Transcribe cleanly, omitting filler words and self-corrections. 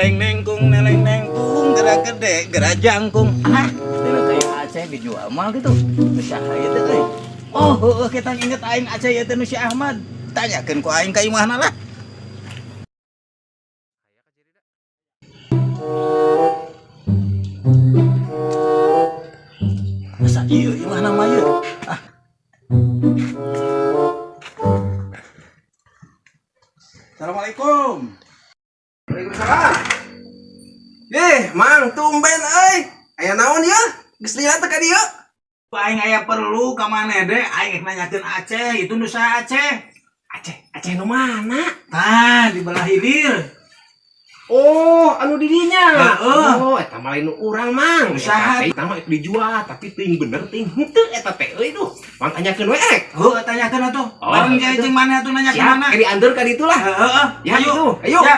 neleng nengkung, gerak gede, gerak jangkung. Ah, dina kayak Aceh dijual mal gitu. Usaha ieu teh euy. Oh, heueuh kita inget aing Aceh ieu teh nu si Ahmad. Tanyakeun ku aing ka imahna lah. Masa ieu imahna mah ieu? Ah. Assalamualaikum. Waalaikumsalam. Mang tumben euy. Aya naon ya? Geus lila teh ka dieu? Aing aya perlu ka maneh aing nanyakeun Aceh, itu nu saha Aceh? Aceh nu mana? Tah, di belah hilir. Oh, anu di dinya. Heeh. Oh, eta mah lain nu urang, Mang. Saha? Eta mah dijual, tapi teuing bener teuing henteu eta teh euy duh. Mang tanyakeun we ek. Heuh, tanyakeun atuh. Oh, Bareng atuh. jeung maneh atuh nanyakeun Siap, mana? ke diantar ka ditu lah. Heeh. Ya, itu. Ayo. Siap.